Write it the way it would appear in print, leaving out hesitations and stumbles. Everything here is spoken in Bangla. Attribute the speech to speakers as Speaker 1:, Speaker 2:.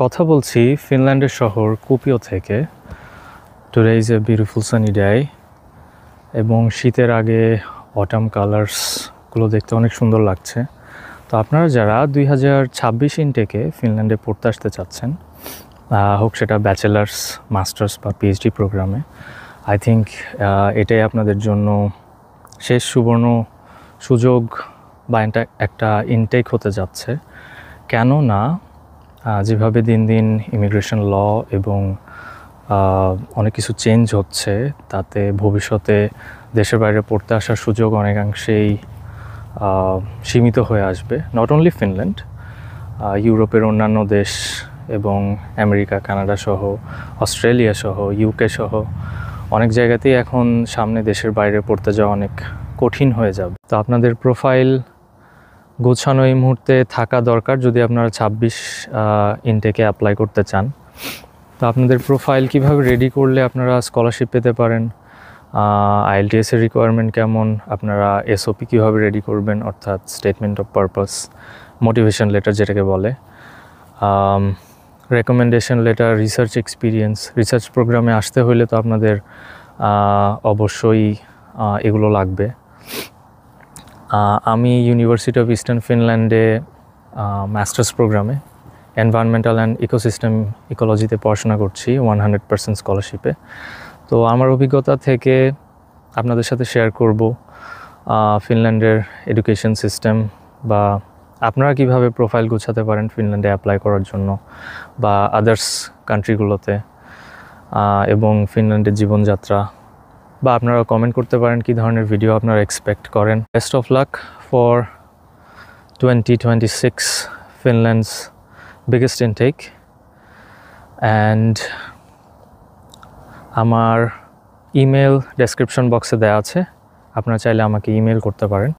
Speaker 1: কথা বলছি ফিনল্যান্ডের শহর কুপিও থেকে। Today is a beautiful sunny day এবং শীতের আগে অটাম কালার্সগুলো দেখতে অনেক সুন্দর লাগছে। তো আপনারা যারা 2026 ইনটেকে ফিনল্যান্ডে পড়তে আসতে চাচ্ছেন, হোক সেটা ব্যাচেলার্স, মাস্টার্স বা পিএইচডি প্রোগ্রামে, আই থিঙ্ক এটাই আপনাদের জন্য শেষ সুবর্ণ সুযোগ বা একটা ইনটেক হতে যাচ্ছে। কেননা যেভাবে দিন দিন ইমিগ্রেশন ল এবং অনেক কিছু চেঞ্জ হচ্ছে, তাতে ভবিষ্যতে দেশের বাইরে পড়তে আসার সুযোগ অনেকাংশেই সীমিত হয়ে আসবে। নট অনলি ফিনল্যান্ড, ইউরোপের অন্যান্য দেশ এবং আমেরিকা, কানাডা সহ, অস্ট্রেলিয়া সহ, ইউকে সহ অনেক জায়গাতেই এখন সামনে দেশের বাইরে পড়তে যাওয়া অনেক কঠিন হয়ে যাবে। তো আপনাদের প্রোফাইল গোছানো এই মুহূর্তে থাকা দরকার যদি আপনারা 26 ইনটেকে অ্যাপ্লাই করতে চান। তো আপনাদের প্রোফাইল কিভাবে রেডি করলে আপনারা স্কলারশিপ পেতে পারেন, আইএলটিএসের রিকোয়ারমেন্ট কেমন, আপনারা এসওপি কীভাবে রেডি করবেন, অর্থাৎ statement of purpose, motivation letter যেটাকে বলে, recommendation letter, research experience. Research প্রোগ্রামে আসতে হলে তো আপনাদের অবশ্যই এগুলো লাগবে। আমি ইউনিভার্সিটি অফ ইস্টার্ন ফিনল্যান্ডে মাস্টার্স প্রোগ্রামে এনভায়রনমেন্টাল অ্যান্ড ইকোসিস্টেম ইকোলজিতে পড়াশোনা করছি 100% স্কলারশিপে। তো আমার অভিজ্ঞতা থেকে আপনাদের সাথে শেয়ার করব ফিনল্যান্ডের এডুকেশন সিস্টেম, বা আপনারা কিভাবে প্রোফাইল গোছাতে পারেন ফিনল্যান্ডে অ্যাপ্লাই করার জন্য বা আদার্স কান্ট্রিগুলোতে, এবং ফিনল্যান্ডের জীবনযাত্রা। বা আপনারা কমেন্ট করতে পারেন কী ধরনের ভিডিও আপনারা এক্সপেক্ট করেন। Best of luck for 2026 Finland's biggest intake, and আমার ইমেল ডেসক্রিপশন বক্সে দেওয়া আছে, আপনারা চাইলে আমাকে ইমেল করতে পারেন।